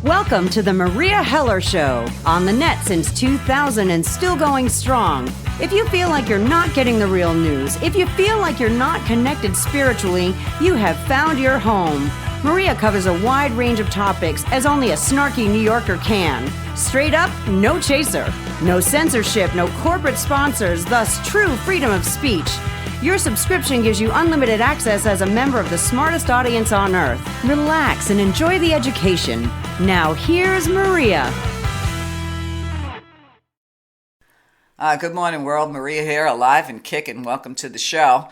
Welcome to the Meria Heller Show, on the net since 2000 and still going strong. If you feel like you're not getting the real news, if you feel like you're not connected spiritually, you have found your home. Meria covers a wide range of topics as only a snarky New Yorker can. Straight up, no chaser. No censorship, no corporate sponsors, thus true freedom of speech. Your subscription gives you unlimited access as a member of the smartest audience on earth. Relax and enjoy the education. Now here's Meria. Good morning, world. Meria here, alive and kicking. Welcome to the show.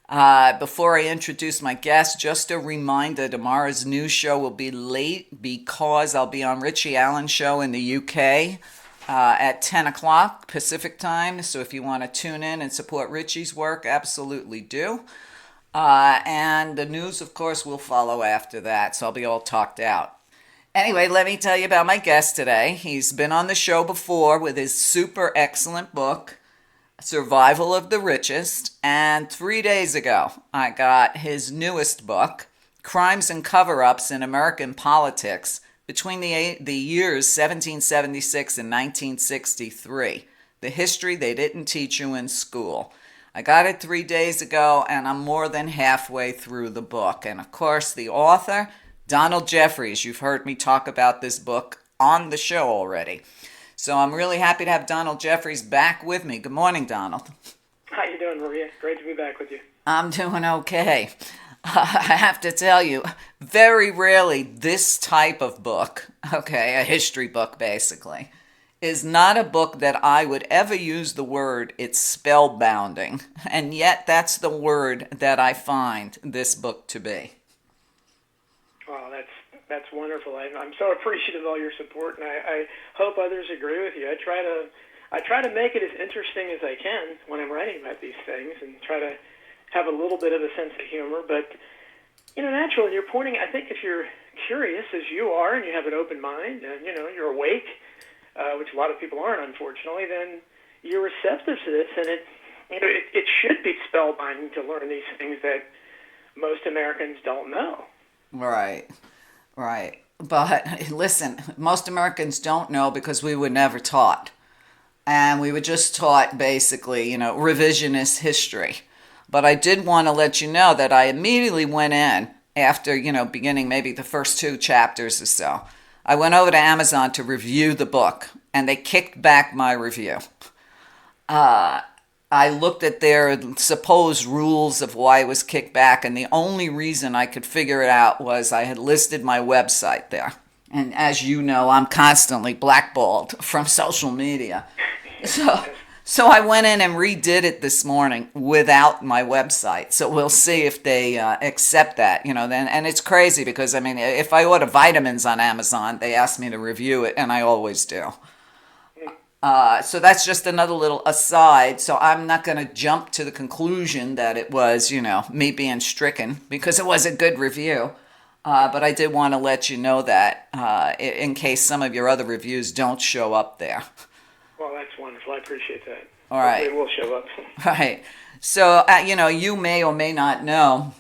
Before I introduce my guest, just a reminder, tomorrow's news show will be late because I'll be on Richie Allen's show in the UK at 10 o'clock Pacific time. So if you want to tune in and support Richie's work, absolutely do. And the news, of course, will follow after that. So I'll be all talked out. Anyway, let me tell you about my guest today. He's been on the show before with his super excellent book, Survival of the Richest. And 3 days ago, I got his newest book, Crimes and Cover-Ups in American Politics between the years 1776 and 1963. The history they didn't teach you in school. I got it 3 days ago, and I'm more than halfway through the book. And of course, the author, Donald Jeffries. You've heard me talk about this book on the show already. So I'm really happy to have Donald Jeffries back with me. Good morning, Donald. How you doing, Maria? Great to be back with you. I'm doing okay. I have to tell you, very rarely this type of book, a history book basically, is not a book that I would ever use the word it's spellbounding. And yet that's the word that I find this book to be. Well, that's wonderful. I'm so appreciative of all your support, and I hope others agree with you. I try to make it as interesting as I can when I'm writing about these things, and try to have a little bit of a sense of humor. But naturally, you're pointing. I think if you're curious, as you are, and you have an open mind, and you're awake, which a lot of people aren't, unfortunately, then you're receptive to this, and it should be spellbinding to learn these things that most Americans don't know. Right. But listen, most Americans don't know because we were never taught. And we were just taught basically, revisionist history. But I did want to let you know that I immediately went in after, beginning maybe the first 2 chapters or so. I went over to Amazon to review the book, and they kicked back my review. I looked at their supposed rules of why it was kicked back, and the only reason I could figure it out was I had listed my website there. And as you know, I'm constantly blackballed from social media. So I went in and redid it this morning without my website. So we'll see if they accept that, then. And it's crazy because, if I order vitamins on Amazon, they ask me to review it, and I always do. So that's just another little aside. So I'm not going to jump to the conclusion that it was, me being stricken, because it was a good review. But I did want to let you know that in case some of your other reviews don't show up there. Well, that's wonderful. I appreciate that. All right. Hopefully it will show up. Right. So, you may or may not know,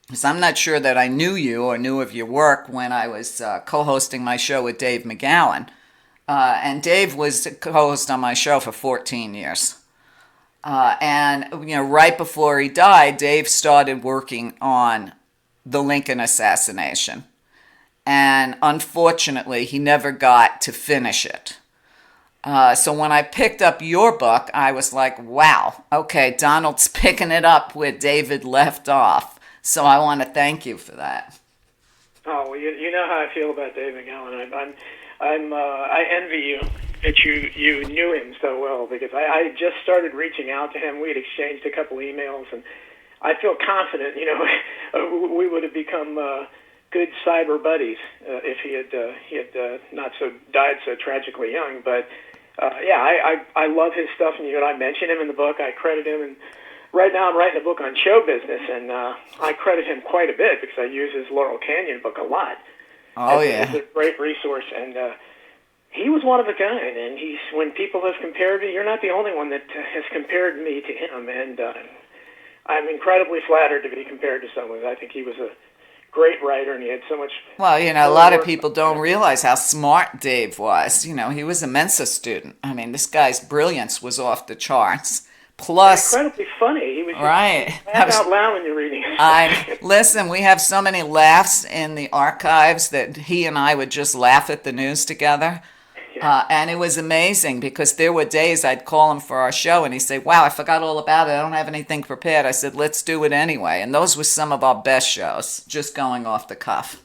because I'm not sure that I knew you or knew of your work when I was co-hosting my show with Dave McGowan. And Dave was co-host on my show for 14 years. And right before he died, Dave started working on the Lincoln assassination. And unfortunately, he never got to finish it. So when I picked up your book, I was like, wow, okay, Donald's picking it up where David left off. So I want to thank you for that. Oh, well, you know how I feel about Dave McGowan. I envy you that you knew him so well, because I just started reaching out to him. We had exchanged a couple emails, and I feel confident, we would have become good cyber buddies if he had not died so tragically young. But I love his stuff, and I mention him in the book. I credit him, and right now I'm writing a book on show business, and I credit him quite a bit because I use his Laurel Canyon book a lot. Oh, yeah. It's a great resource, and he was one of a kind. And when people have compared me, you're not the only one that has compared me to him. And I'm incredibly flattered to be compared to someone. I think he was a great writer, and he had so much. Well, a lot of people don't realize how smart Dave was. He was a Mensa student. I mean, this guy's brilliance was off the charts. Plus, incredibly funny. He was just right. laugh out loud when you're reading it. Listen, we have so many laughs in the archives that he and I would just laugh at the news together. And it was amazing because there were days I'd call him for our show and he'd say, wow, I forgot all about it. I don't have anything prepared. I said, let's do it anyway. And those were some of our best shows, just going off the cuff.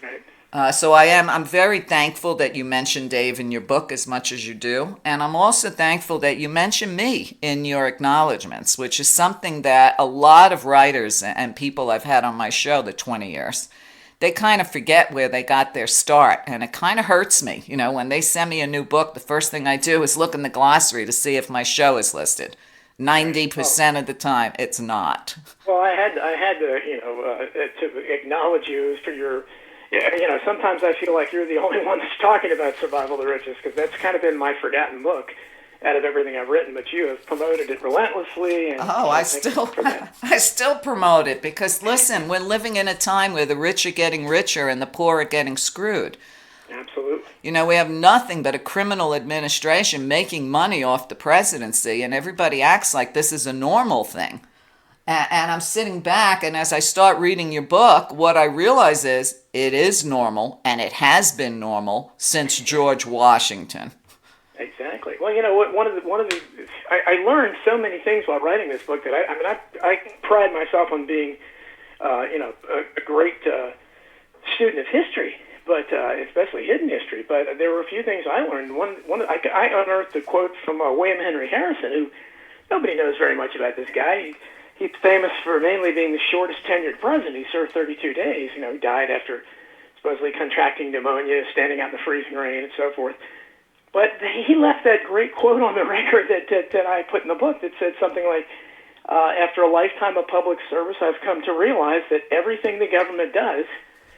Right. So I'm very thankful that you mentioned Dave in your book as much as you do. And I'm also thankful that you mentioned me in your acknowledgments, which is something that a lot of writers and people I've had on my show the 20 years, they kind of forget where they got their start. And it kind of hurts me. When they send me a new book, the first thing I do is look in the glossary to see if my show is listed. 90% of the time, it's not. Well, I had to acknowledge you for your... sometimes I feel like you're the only one that's talking about Survival of the Richest, because that's kind of been my forgotten book out of everything I've written, but you have promoted it relentlessly. And I still promote it because, listen, we're living in a time where the rich are getting richer and the poor are getting screwed. Absolutely. We have nothing but a criminal administration making money off the presidency, and everybody acts like this is a normal thing. And I'm sitting back, and as I start reading your book, what I realize is it is normal, and it has been normal since George Washington. Exactly. Well, I learned so many things while writing this book that I pride myself on being, a great student of history, but especially hidden history. But there were a few things I learned. I unearthed a quote from William Henry Harrison, who nobody knows very much about. This guy. He's famous for mainly being the shortest tenured president. He served 32 days. He died after supposedly contracting pneumonia, standing out in the freezing rain, and so forth. But he left that great quote on the record that I put in the book that said something like, after a lifetime of public service, I've come to realize that everything the government does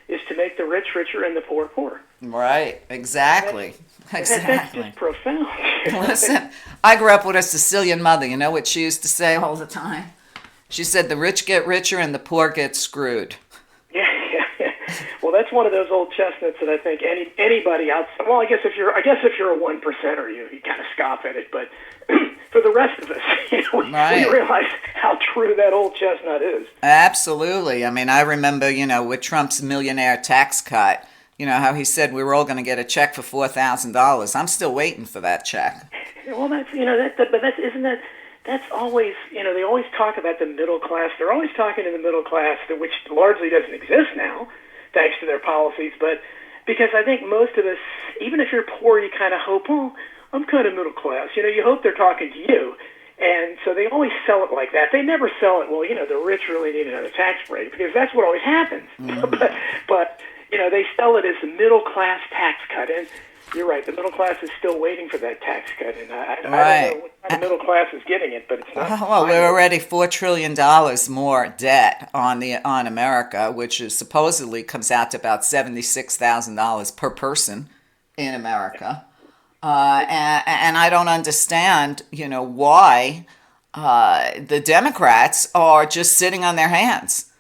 is to make the rich richer and the poor poorer. Right, exactly. That's just profound. Listen, I grew up with a Sicilian mother. You know what she used to say all the time? She said, the rich get richer and the poor get screwed. Yeah. Well, that's one of those old chestnuts that I think anybody outside. Well, I guess if you're a 1%er, you kind of scoff at it. But for the rest of us, we realize how true that old chestnut is. Absolutely. I mean, I remember, with Trump's millionaire tax cut, how he said we were all going to get a check for $4,000. I'm still waiting for that check. Well, that's always, they always talk about the middle class. They're always talking to the middle class, which largely doesn't exist now, thanks to their policies. But because I think most of us, even if you're poor, you kind of hope, I'm kind of middle class. You hope they're talking to you. And so they always sell it like that. They never sell it, the rich really need another tax break, because that's what always happens. Mm-hmm. but they sell it as the middle class tax cut. And you're right. The middle class is still waiting for that tax cut, and I don't know what kind of middle class is getting it, but it's not. Well, we're already $4 trillion more debt on America, which is supposedly comes out to about $76,000 per person in America, and I don't understand, why the Democrats are just sitting on their hands.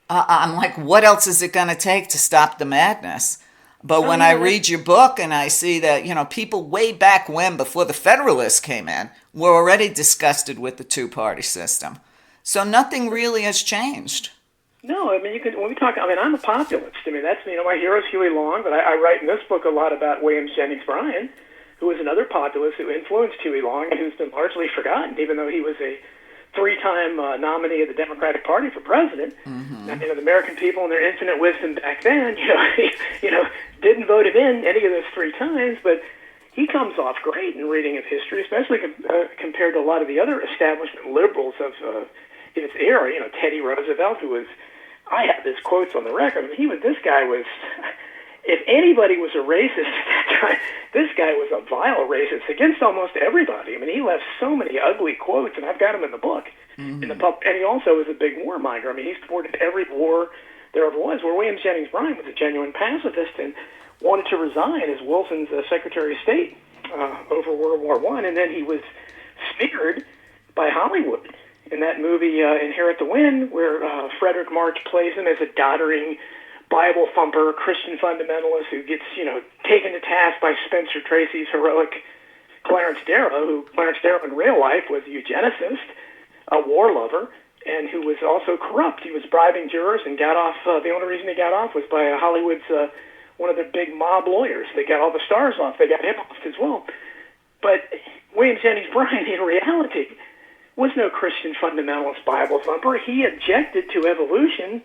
I'm like, what else is it going to take to stop the madness? But when I read your book and I see that, people way back when, before the Federalists came in, were already disgusted with the two-party system. So nothing really has changed. No, when we talk, I'm a populist. That's, my hero's Huey Long, but I write in this book a lot about William Jennings Bryan, who was another populist who influenced Huey Long and who's been largely forgotten, even though he was a three-time nominee of the Democratic Party for president. Mm-hmm. The American people in their infinite wisdom back then, didn't vote him in any of those three times, but he comes off great in reading of history, especially compared to a lot of the other establishment liberals of his era. Teddy Roosevelt, who was, I have his quotes on the record. This guy was, if anybody was a racist at that time, this guy was a vile racist against almost everybody. He left so many ugly quotes, and I've got them in the book. Mm-hmm. And he also was a big warmonger. He supported every war there ever was, where William Jennings Bryan was a genuine pacifist and wanted to resign as Wilson's Secretary of State over World War I, and then he was smeared by Hollywood in that movie Inherit the Wind, where Frederick March plays him as a doddering Bible thumper, Christian fundamentalist who gets, taken to task by Spencer Tracy's heroic Clarence Darrow, who Clarence Darrow in real life was a eugenicist, a war lover, and who was also corrupt. He was bribing jurors and got off. The only reason he got off was by Hollywood's one of the big mob lawyers. They got all the stars off. They got him off as well. But William Jennings Bryan, in reality, was no Christian fundamentalist Bible thumper. He objected to evolution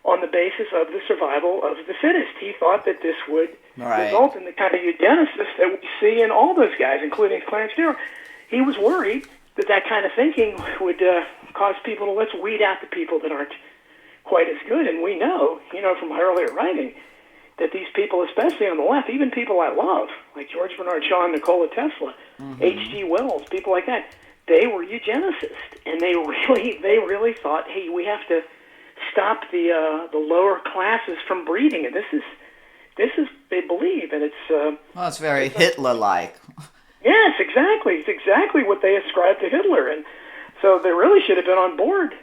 on the basis of the survival of the fittest. He thought that this would result in the kind of eugenicist that we see in all those guys, including Clarence Darrow. He was worried that that kind of thinking would cause people to, let's weed out the people that aren't quite as good. And we know, from my earlier writing, that these people, especially on the left, even people I love, like George Bernard Shaw and Nikola Tesla, H.G. Wells, people like that, they were eugenicists. And they really thought, hey, we have to stop the lower classes from breeding, and this is they believe, and it's it's very Hitler-like. Yes, exactly. It's exactly what they ascribed to Hitler, and so they really should have been on board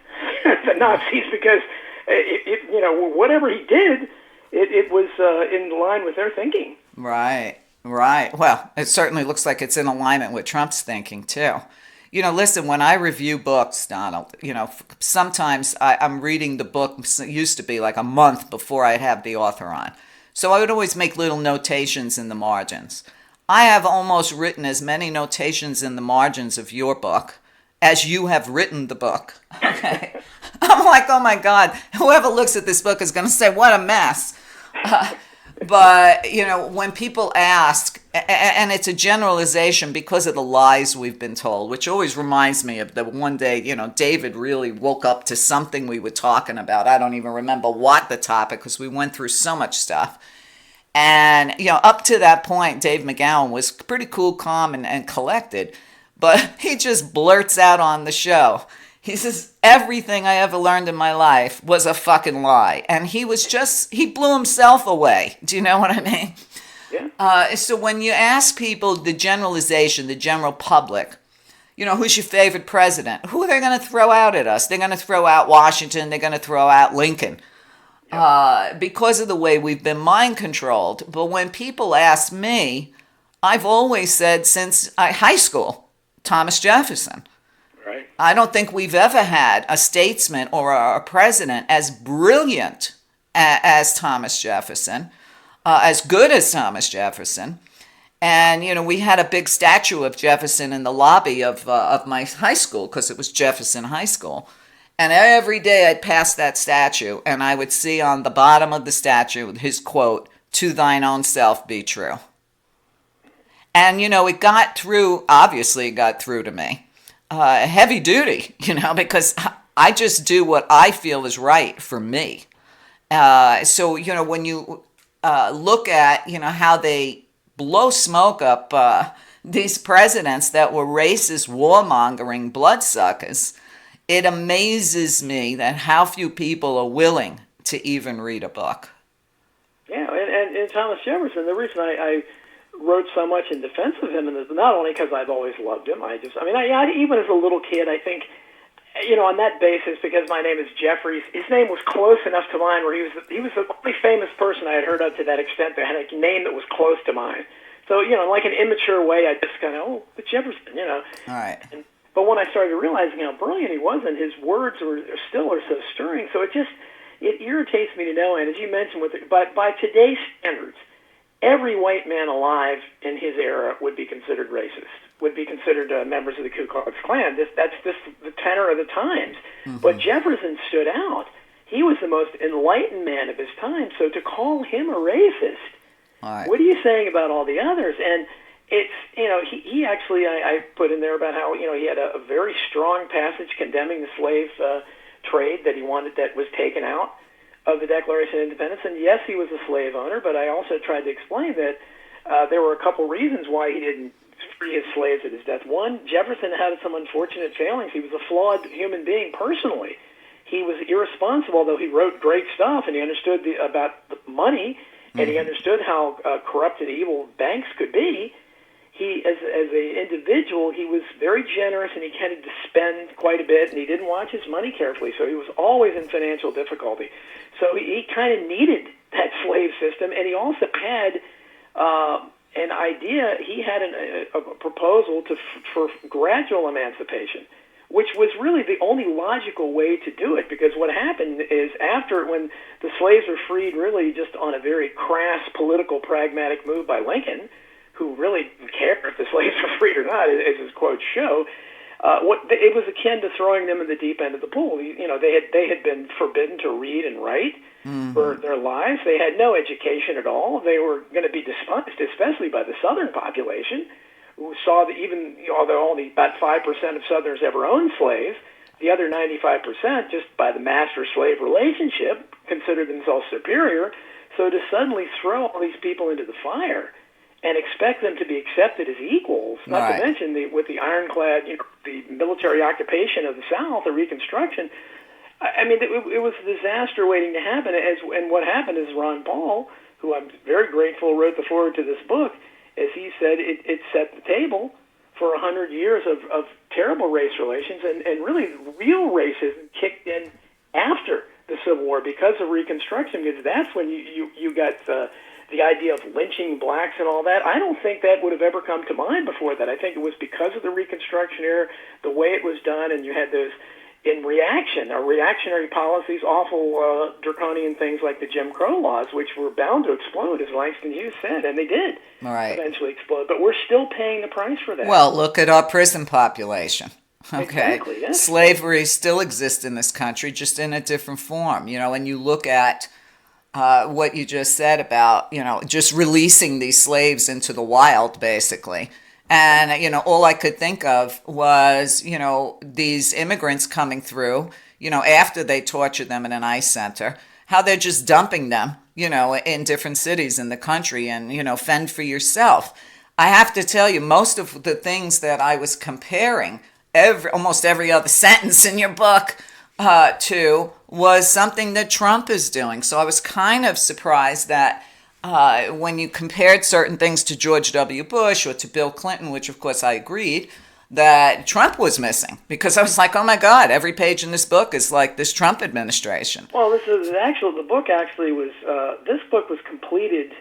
the Nazis because whatever he did, it was in line with their thinking. Right. Well, it certainly looks like it's in alignment with Trump's thinking too. Listen, when I review books, Donald, sometimes I'm reading the book, it used to be like a month before I'd have the author on. So I would always make little notations in the margins. I have almost written as many notations in the margins of your book as you have written the book. Okay. I'm like, oh my God, whoever looks at this book is going to say, what a mess. But, when people ask, and it's a generalization because of the lies we've been told, which always reminds me of the one day, David really woke up to something we were talking about. I don't even remember what the topic, because we went through so much stuff. And, up to that point, Dave McGowan was pretty cool, calm, and collected. But he just blurts out on the show. He says, everything I ever learned in my life was a fucking lie. And he blew himself away. Do you know what I mean? Yeah. So when you ask people the generalization, the general public, who's your favorite president? Who are they going to throw out at us? They're going to throw out Washington. They're going to throw out Lincoln. Because of the way we've been mind controlled. But when people ask me, I've always said since high school, Thomas Jefferson. Right. I don't think we've ever had a statesman or a president as brilliant as Thomas Jefferson, as good as Thomas Jefferson. And, we had a big statue of Jefferson in the lobby of my high school because it was Jefferson High School. And every day I'd pass that statue and I would see on the bottom of the statue his quote, "To thine own self be true." And, it got through, obviously it got through to me. Heavy duty, because I just do what I feel is right for me. So, when you look at, how they blow smoke up these presidents that were racist, warmongering bloodsuckers, it amazes me that how few people are willing to even read a book. Yeah, and Thomas Jefferson, the reason I wrote so much in defense of him, and not only because I've always loved him, even as a little kid, I think, on that basis, because my name is Jeffries, his name was close enough to mine where he was the only famous person I had heard of to that extent that had a name that was close to mine. So, like an immature way, I just kind of, but Jefferson, All right. But when I started realizing how brilliant he was, and his words are so stirring, so it irritates me to no end. As you mentioned, by today's standards, every white man alive in his era would be considered racist, would be considered members of the Ku Klux Klan. That's the tenor of the times. Mm-hmm. But Jefferson stood out. He was the most enlightened man of his time. So to call him a racist, right. What are you saying about all the others? And it's, he actually, I put in there about how, he had a very strong passage condemning the slave trade that he wanted, that was taken out of the Declaration of Independence. And yes, he was a slave owner, but I also tried to explain that there were a couple reasons why he didn't free his slaves at his death. One, Jefferson had some unfortunate failings. He was a flawed human being personally. He was irresponsible, though he wrote great stuff, and he understood about the money, and he understood how corrupt and evil banks could be. He, as an individual, he was very generous, and he tended to spend quite a bit, and he didn't watch his money carefully, so he was always in financial difficulty. So he kind of needed that slave system, and he also had an idea. He had a proposal for gradual emancipation, which was really the only logical way to do it, because what happened is when the slaves were freed really just on a very crass political pragmatic move by Lincoln, who really didn't care if the slaves were freed or not, as his quotes show, it was akin to throwing them in the deep end of the pool. They had been forbidden to read and write for their lives. They had no education at all. They were going to be despised, especially by the Southern population, who saw that although only about 5% of Southerners ever owned slaves, the other 95%, just by the master-slave relationship, considered themselves superior. So to suddenly throw all these people into the fire and expect them to be accepted as equals, not to mention with the ironclad, the military occupation of the South, the Reconstruction, I mean, it was a disaster waiting to happen. And what happened is Ron Paul, who I'm very grateful wrote the foreword to this book, as he said, it set the table for 100 years of terrible race relations, and really real racism kicked in after the Civil War because of Reconstruction, because that's when you got the idea of lynching blacks and all that. I don't think that would have ever come to mind before that. I think it was because of the Reconstruction era, the way it was done, and you had those reactionary policies, awful draconian things like the Jim Crow laws, which were bound to explode, as Langston Hughes said, and they did eventually explode. But we're still paying the price for that. Well, look at our prison population. Okay. Exactly, yes. Slavery still exists in this country, just in a different form. And you look at what you just said about, just releasing these slaves into the wild, basically. And, all I could think of was, these immigrants coming through, after they tortured them in an ICE center, how they're just dumping them, in different cities in the country and, fend for yourself. I have to tell you, most of the things that I was comparing, almost every other sentence in your book to, was something that Trump is doing. So I was kind of surprised that when you compared certain things to George W. Bush or to Bill Clinton, which of course I agreed, that Trump was missing. Because I was like, oh my God, every page in this book is like this Trump administration. Well, this book was completed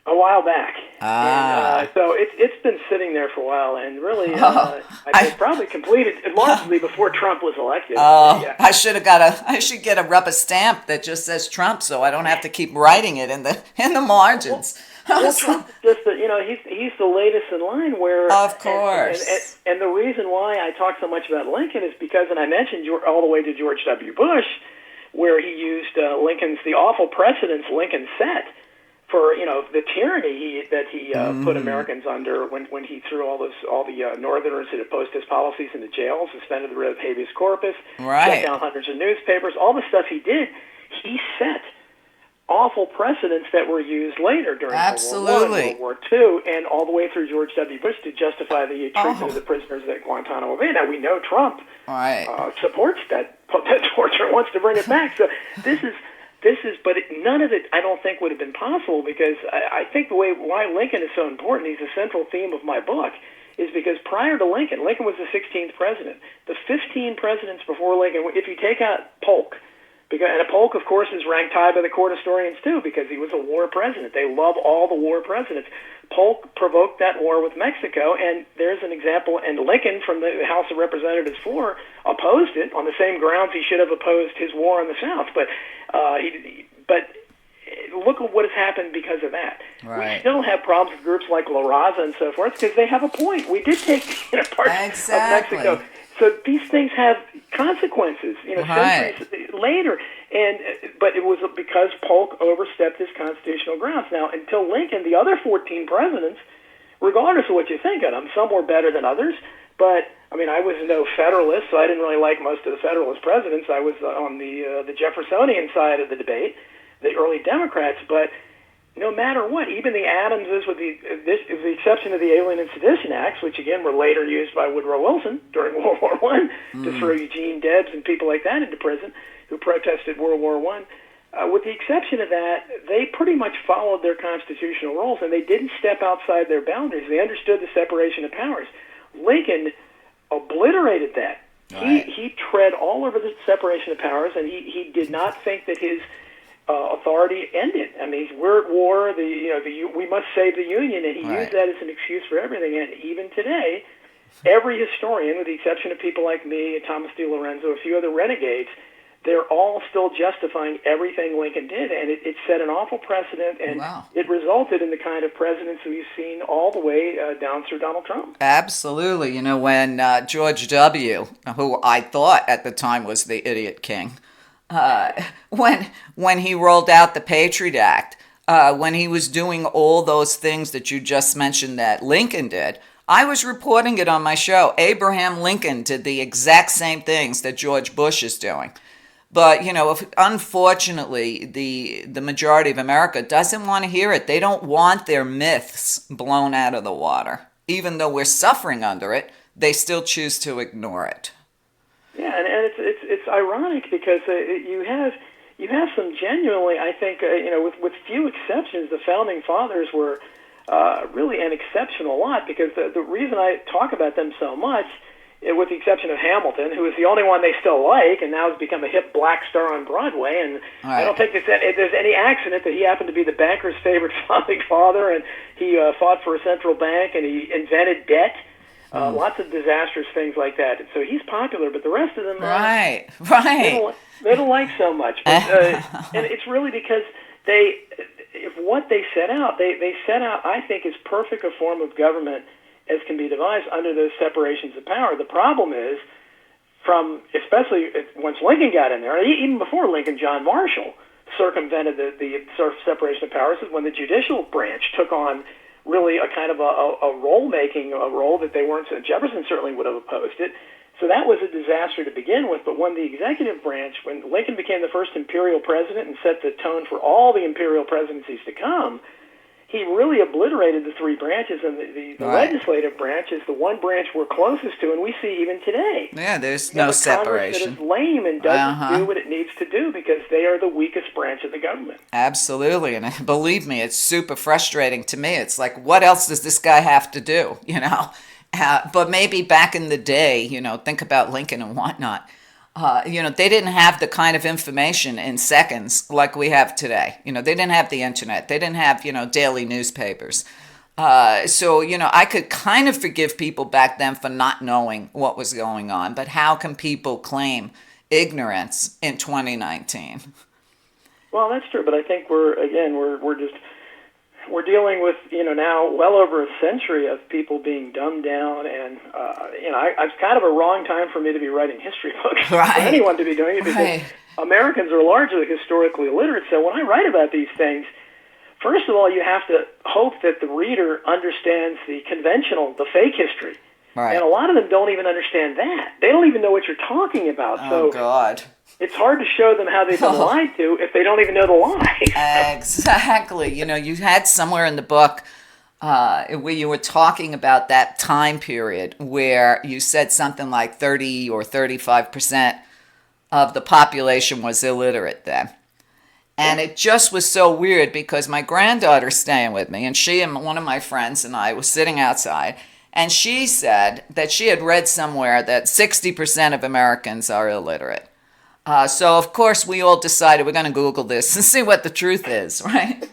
a while back. And, so it's been sitting there for a while, and really, I probably completed it largely before Trump was elected. Yeah. I should get a rubber stamp that just says Trump, so I don't have to keep writing it in the margins. Well, Trump just he's the latest in line. Where of course, and the reason why I talk so much about Lincoln is because, and I mentioned all the way to George W. Bush, where he used the awful precedents Lincoln set for the tyranny that he put Americans under when he threw all the Northerners that opposed his policies into jail, suspended the writ of habeas corpus, shut down hundreds of newspapers, all the stuff he did. He set awful precedents that were used later during World War I, World War II, and all the way through George W. Bush to justify the treatment of the prisoners at Guantanamo Bay. Now we know Trump supports that torture and wants to bring it back. So but none of it, I don't think, would have been possible, because I think why Lincoln is so important, he's a central theme of my book, is because prior to Lincoln was the 16th president. The 15 presidents before Lincoln, if you take out Polk, and Polk, of course, is ranked high by the court historians, too, because he was a war president. They love all the war presidents. Polk provoked that war with Mexico, and there's an example, and Lincoln, from the House of Representatives floor, opposed it on the same grounds he should have opposed his war in the South. But look at what has happened because of that. We still have problems with groups like La Raza and so forth, because they have a point. We did take parts of Mexico. So these things have consequences, centuries later. But it was because Polk overstepped his constitutional grounds. Now, until Lincoln, the other 14 presidents, regardless of what you think of them, some were better than others. But I was no Federalist, so I didn't really like most of the Federalist presidents. I was on the Jeffersonian side of the debate, the early Democrats. But no matter what, even the Adamses, with the exception of the Alien and Sedition Acts, which again were later used by Woodrow Wilson during World War I to throw Eugene Debs and people like that into prison who protested World War I. With the exception of that, they pretty much followed their constitutional roles, and they didn't step outside their boundaries. They understood the separation of powers. Lincoln obliterated that. He tread all over the separation of powers, and he did not think that his authority ended. I mean, we're at war. We must save the Union, and he used that as an excuse for everything. And even today, every historian, with the exception of people like me, Thomas DiLorenzo, a few other renegades, they're all still justifying everything Lincoln did, and it set an awful precedent, and it resulted in the kind of presidents that we've seen all the way down through Donald Trump. Absolutely. You know, when George W., who I thought at the time was the idiot king, when he rolled out the Patriot Act, when he was doing all those things that you just mentioned that Lincoln did, I was reporting it on my show. Abraham Lincoln did the exact same things that George Bush is doing. But, you know, unfortunately, the majority of America doesn't want to hear it. They don't want their myths blown out of the water. Even though we're suffering under it, they still choose to ignore it. Yeah, and it's ironic because you have some genuinely, I think, with few exceptions, the Founding Fathers were really an exceptional lot, because the reason I talk about them so much, with the exception of Hamilton, who is the only one they still like, and now has become a hip black star on Broadway. And I don't think there's any accident that he happened to be the banker's favorite founding father, and he fought for a central bank, and he invented debt. Lots of disastrous things like that. And so he's popular, but the rest of them, right. They don't like so much. But, and it's really because what they set out, I think, as perfect a form of government as can be devised under those separations of power. The problem is, especially once Lincoln got in there, even before Lincoln, John Marshall circumvented the sort of separation of powers, is when the judicial branch took on really a kind of a role-making role that they weren't. Jefferson certainly would have opposed it. So that was a disaster to begin with. But when the executive branch, when Lincoln became the first imperial president and set the tone for all the imperial presidencies to come, he really obliterated the three branches, and the legislative branch is the one branch we're closest to, and we see even today. Yeah, there's no separation. Congress that is lame and doesn't do what it needs to do because they are the weakest branch of the government. Absolutely, and believe me, it's super frustrating to me. It's like, what else does this guy have to do, you know? But maybe back in the day, you know, think about Lincoln and whatnot. They didn't have the kind of information in seconds like we have today. You know, they didn't have the internet. They didn't have, daily newspapers. So, I could kind of forgive people back then for not knowing what was going on. But how can people claim ignorance in 2019? Well, that's true. But I think we're dealing with, now well over a century of people being dumbed down, and it's kind of a wrong time for me to be writing history books, for anyone to be doing it, because Americans are largely historically illiterate. So when I write about these things, first of all, you have to hope that the reader understands the fake history. Right. And a lot of them don't even understand that. They don't even know what you're talking about. Oh, God. It's hard to show them how they've been lied to if they don't even know the lie. Exactly. You had somewhere in the book where you were talking about that time period where you said something like 30 or 35% of the population was illiterate then. And it just was so weird because my granddaughter's staying with me, and she and one of my friends and I were sitting outside, and she said that she had read somewhere that 60% of Americans are illiterate. So, of course, we all decided we're going to Google this and see what the truth is, right?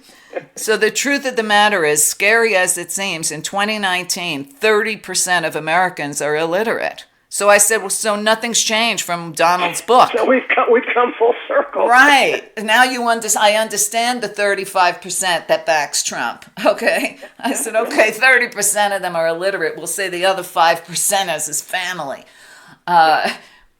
So the truth of the matter is, scary as it seems, in 2019, 30% of Americans are illiterate. So I said, well, so nothing's changed from Donald's book. So we've come full circle. Right. Now I understand the 35% that backs Trump. Okay. I said, okay, 30% of them are illiterate. We'll say the other 5% is his family.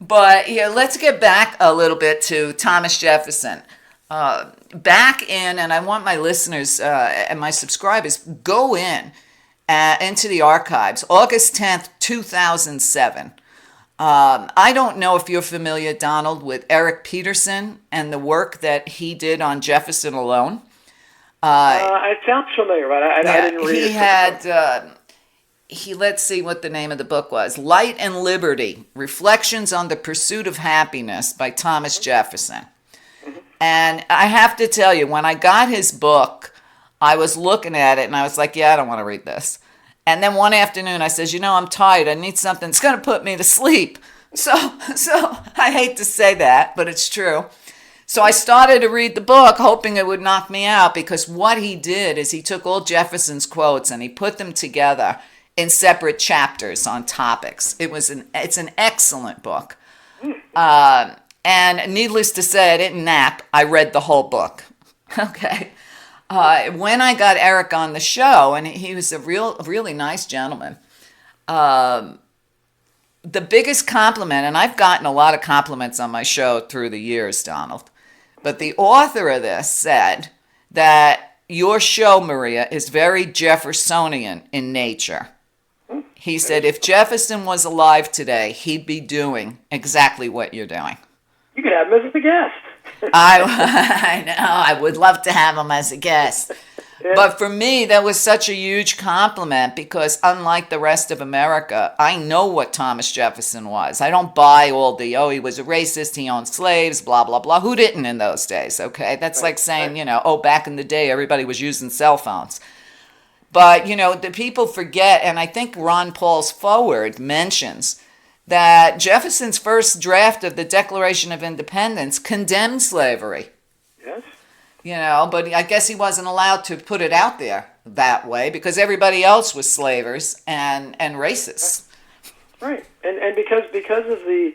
But let's get back a little bit to Thomas Jefferson. Back in, and I want my listeners and my subscribers, go into the archives, August 10th, 2007. I don't know if you're familiar, Donald, with Eric Petersen and the work that he did on Jefferson alone. It sounds familiar, but I didn't read it. He had... let's see what the name of the book was. Light and Liberty, Reflections on the Pursuit of Happiness by Thomas Jefferson. Mm-hmm. And I have to tell you, when I got his book, I was looking at it and I was like, I don't want to read this. And then one afternoon I says, I'm tired. I need something that's going to put me to sleep. So I hate to say that, but it's true. So I started to read the book hoping it would knock me out, because what he did is he took all Jefferson's quotes and he put them together in separate chapters on topics. It's an excellent book. And needless to say, I didn't nap. I read the whole book. Okay. When I got Eric on the show, and he was a really nice gentleman, the biggest compliment, and I've gotten a lot of compliments on my show through the years, Donald, but the author of this said that your show, Meria, is very Jeffersonian in nature. He said if Jefferson was alive today, he'd be doing exactly what you're doing. You could have him as a guest. I know. I would love to have him as a guest. Yeah. But for me, that was such a huge compliment, because unlike the rest of America, I know what Thomas Jefferson was. I don't buy all the, he was a racist, he owned slaves, blah, blah, blah. Who didn't in those days, okay? That's like saying, back in the day, everybody was using cell phones. But, the people forget, and I think Ron Paul's foreword mentions that Jefferson's first draft of the Declaration of Independence condemned slavery. Yes. But I guess he wasn't allowed to put it out there that way because everybody else was slavers and racists. Right. And because of the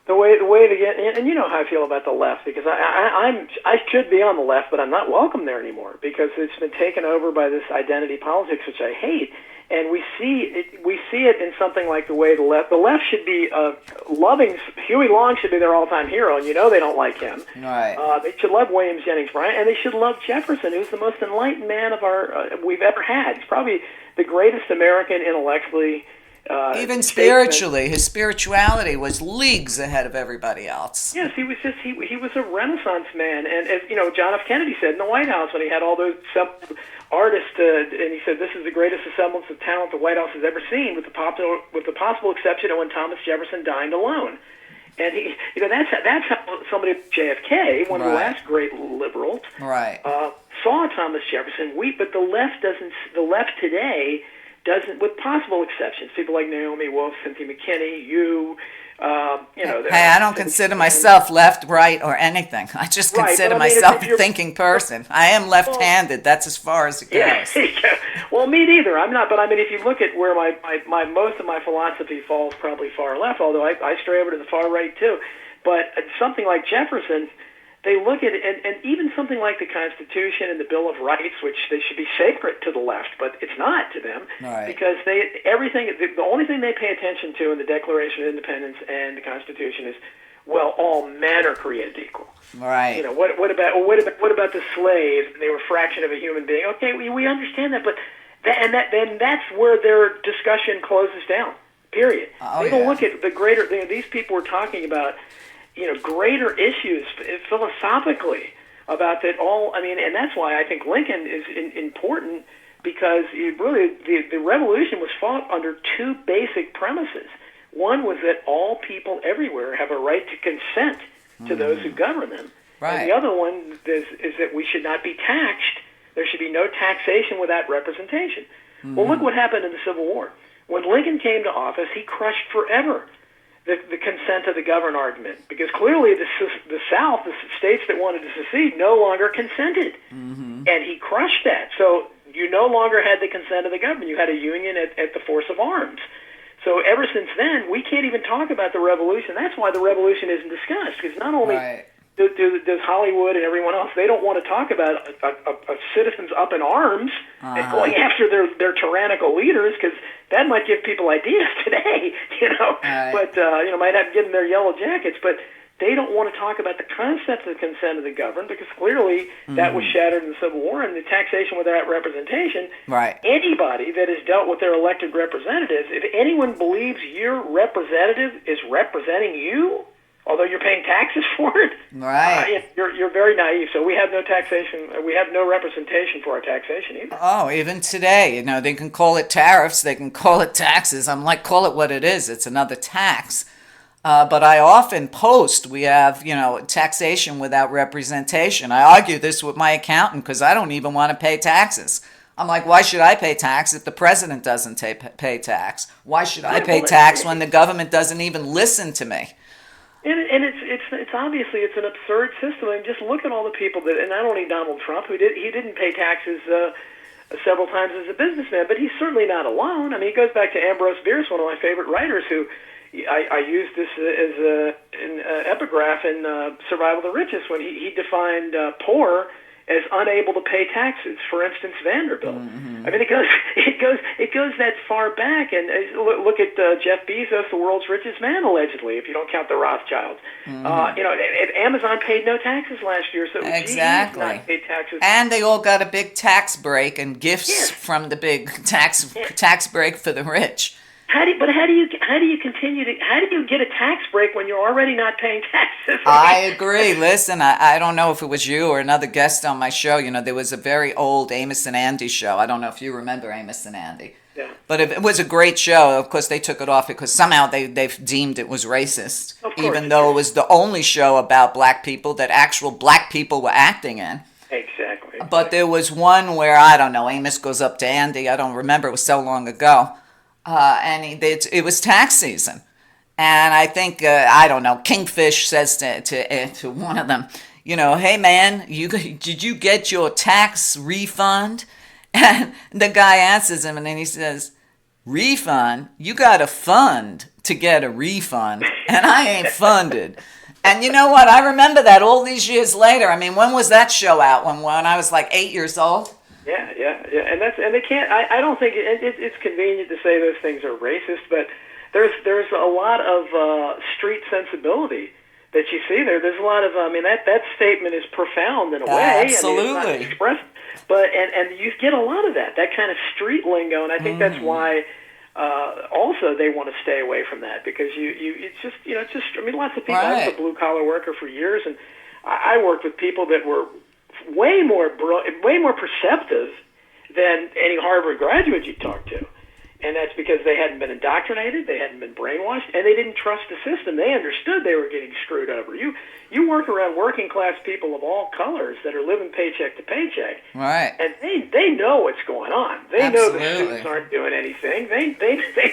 way to get, and you know how I feel about the left, because I should be on the left, but I'm not welcome there anymore because it's been taken over by this identity politics, which I hate. And we see it in something like the way the left should be loving. Huey Long should be their all-time hero, and they don't like him. Right. They should love William Jennings Bryan, and they should love Jefferson, who's the most enlightened man of we've ever had. He's probably the greatest American intellectually. Even spiritually, his spirituality was leagues ahead of everybody else. Yes, he was a Renaissance man, and as John F. Kennedy said in the White House when he had all those artists, and he said this is the greatest semblance of talent the White House has ever seen, with the possible exception of when Thomas Jefferson dined alone. And he, that's how somebody like JFK, one of the last great liberals, saw Thomas Jefferson. But the left doesn't. The left today doesn't, with possible exceptions. People like Naomi Wolf, Cynthia McKinney, Hey, I don't consider myself left, right, or anything. I just consider myself a thinking person. I am left-handed. That's as far as it goes. Yeah. Well, me neither. I'm not. But I mean, if you look at where my most of my philosophy falls, probably far left. Although I stray over to the far right too. But something like Jefferson, they look at it, and even something like the Constitution and the Bill of Rights, which they should be sacred to the left, but it's not to them, because the only thing they pay attention to in the Declaration of Independence and the Constitution is, well, all men are created equal. Right. What about the slaves? They were a fraction of a human being. Okay, we understand that, but then that's where their discussion closes down. Period. They don't look at the greater. These people were talking about. Greater issues philosophically about that all. I mean, and that's why I think Lincoln is important, because the revolution was fought under two basic premises. One was that all people everywhere have a right to consent to those who govern them. Right. And the other one is that we should not be taxed. There should be no taxation without representation. Well, look what happened in the Civil War. When Lincoln came to office, he crushed forever the consent of the governed argument, because clearly the South, the states that wanted to secede, no longer consented, and he crushed that. So you no longer had the consent of the government; you had a union at the force of arms. So ever since then, we can't even talk about the revolution. That's why the revolution isn't discussed, because not only does Hollywood and everyone else, they don't want to talk about citizens up in arms and going after their tyrannical leaders, because that might give people ideas today, but might have given their yellow jackets. But they don't want to talk about the concept of the consent of the governed, because clearly that was shattered in the Civil War, and the taxation without representation. Right. Anybody that has dealt with their elected representatives, if anyone believes your representative is representing you, although you're paying taxes for it, you're very naive. So we have no taxation. We have no representation for our taxation either. Oh, even today, they can call it tariffs. They can call it taxes. I'm like, call it what it is. It's another tax. But I often post, we have, taxation without representation. I argue this with my accountant because I don't even want to pay taxes. I'm like, why should I pay tax if the president doesn't pay tax? Why should I pay tax when the government doesn't even listen to me? And it's obviously it's an absurd system. I mean, just look at all the people that, and not only Donald Trump, he didn't pay taxes several times as a businessman, but he's certainly not alone. I mean, he goes back to Ambrose Bierce, one of my favorite writers, who I used this as an epigraph in Survival of the Richest when he defined poor as unable to pay taxes. For instance, Vanderbilt. I mean, it goes that far back. And look at Jeff Bezos, the world's richest man, allegedly, if you don't count the Rothschilds. Amazon paid no taxes last year, so exactly. GE not paid taxes. And they all got a big tax break and gifts from the big tax break for the rich. How do you get a tax break when you're already not paying taxes? I agree. Listen, I don't know if it was you or another guest on my show. You know, there was a very old Amos and Andy show. I don't know if you remember Amos and Andy. Yeah. But it was a great show. Of course, they took it off because somehow they deemed it was racist, even though it was the only show about black people that actual black people were acting in. Exactly. But there was one where, I don't know, Amos goes up to Andy. I don't remember. It was so long ago. And it was tax season. And I think, I don't know, Kingfish says to one of them, you know, hey, man, did you get your tax refund? And the guy answers him, and then he says, refund? You got to fund to get a refund, and I ain't funded. And you know what? I remember that all these years later. I mean, when was that show out? When I was like 8 years old? Yeah, and they can't. I don't think it's convenient to say those things are racist, but there's a lot of street sensibility that you see there. There's a lot of. I mean, that statement is profound in a way. Absolutely. I mean, it's not expressed, but and you get a lot of that kind of street lingo, and I think that's why. Also, they want to stay away from that because it's just I mean, lots of people. I was a blue collar worker for years, and I worked with people that were way more perceptive than any Harvard graduate you talk to. And that's because they hadn't been indoctrinated, they hadn't been brainwashed, and they didn't trust the system. They understood they were getting screwed over. You work around working class people of all colors that are living paycheck to paycheck. Right. And they know what's going on. They know the students aren't doing anything. They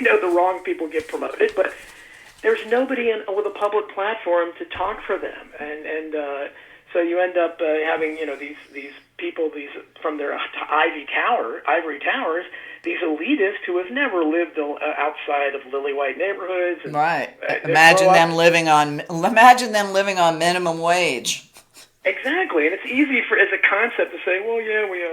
know the wrong people get promoted, but there's nobody with a public platform to talk for them. And so you end up having these people from their ivory towers, these elitists who have never lived outside of lily white neighborhoods. And, right. Imagine them living on minimum wage. Exactly, and it's easy as a concept to say, well, yeah, we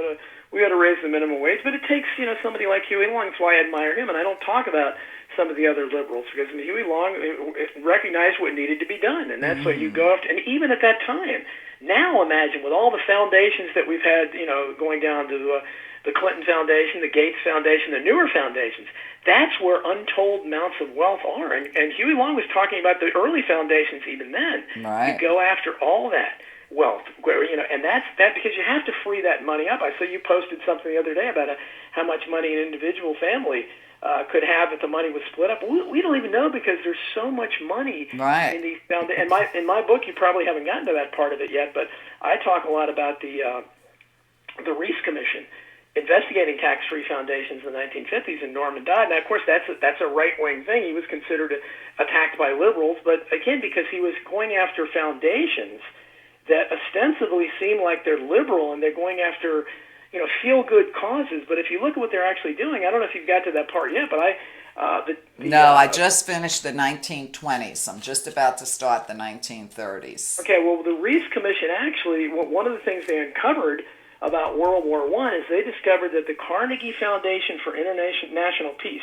ought to raise the minimum wage, but it takes somebody like Huey Long. That's why I admire him, and I don't talk about some of the other liberals because Huey Long recognized what needed to be done, and that's what you go after. And even at that time, now imagine with all the foundations that we've had, going down to the Clinton Foundation, the Gates Foundation, the newer foundations. That's where untold amounts of wealth are, and Huey Long was talking about the early foundations even then. Right. You go after all that wealth, and that's because you have to free that money up. I saw you posted something the other day about how much money an individual family could have if the money was split up. We don't even know because there's so much money in these foundations. In my book, you probably haven't gotten to that part of it yet, but I talk a lot about the Reese Commission investigating tax-free foundations in the 1950s, and Norman Dodd. Now, of course, that's a right-wing thing. He was considered attacked by liberals, but again, because he was going after foundations that ostensibly seem like they're liberal and they're going after feel-good causes. But if you look at what they're actually doing, I don't know if you've got to that part yet, but I just finished the 1920s. I'm just about to start the 1930s. Okay, well, the Reese Commission actually, one of the things they uncovered about World War I is they discovered that the Carnegie Foundation for International Peace.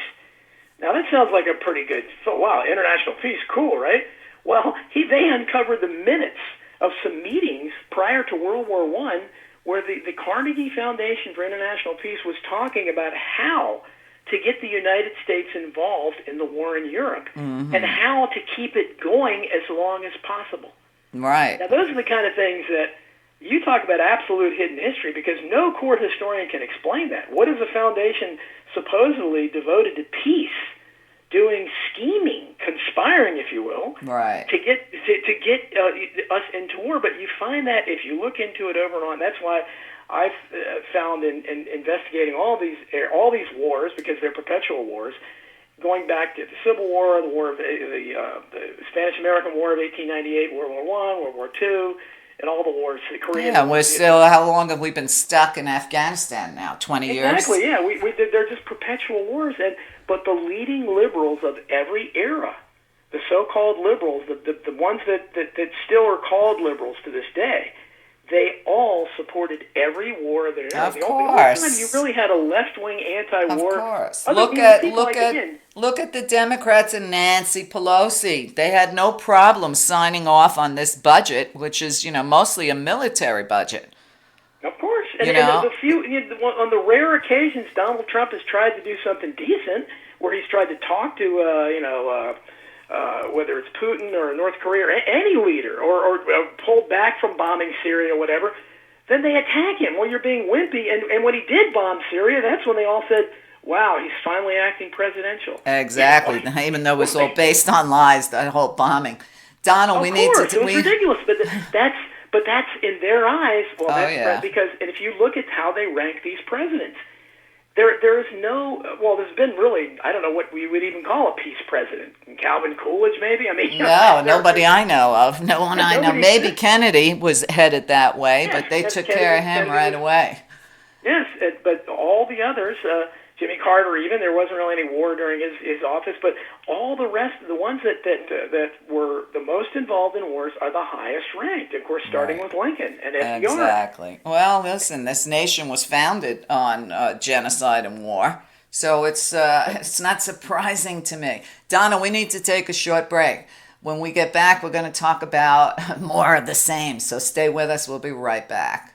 Now, that sounds like a pretty good, international peace, cool, right? Well, they uncovered the minutes of some meetings prior to World War I where the Carnegie Foundation for International Peace was talking about how to get the United States involved in the war in Europe and how to keep it going as long as possible. Right. Now, those are the kind of things that you talk about absolute hidden history because no court historian can explain that. What is a foundation supposedly devoted to peace doing, scheming, conspiring, if you will, right, to get us into war? But you find that if you look into it over and on, that's why I've found in investigating all these wars, because they're perpetual wars, going back to the Civil War, the War of the Spanish-American War of 1898, World War I, World War II, and all the wars, the Korean Yeah, War. we're still, how long have we been stuck in Afghanistan now? 20 years? Exactly, yeah. They're just perpetual wars. But the leading liberals of every era, the so-called liberals, the ones that still are called liberals to this day, they all supported every war of their era. Of The only time course. you really had a left-wing anti-war. Of course. Other Look than people at the Democrats and Nancy Pelosi. They had no problem signing off on this budget, which is, mostly a military budget. Of course. And, You know? on the rare occasions Donald Trump has tried to do something decent, where he's tried to talk to, whether it's Putin or North Korea or any leader, or pulled back from bombing Syria or whatever, then they attack him. Well, you're being wimpy. And when he did bomb Syria, that's when they all said, wow, he's finally acting presidential. Exactly. Yeah. Even though it was all based on lies, that whole bombing. Donald, It was ridiculous, but that's in their eyes. Well, because, and if you look at how they rank these presidents, there is no, there's been really, I don't know what we would even call a peace president. Calvin Coolidge, maybe? I mean, nobody I know of. No one I know. Maybe Kennedy was headed that way, but they took care of him right away. Yes, but all the others, Jimmy Carter even, there wasn't really any war during his office, but all the rest, the ones that were the most involved in wars are the highest ranked, of course, starting with Lincoln and FDR. Exactly. Well, listen, this nation was founded on genocide and war, so it's not surprising to me. Donna, we need to take a short break. When we get back, we're going to talk about more of the same, so stay with us. We'll be right back.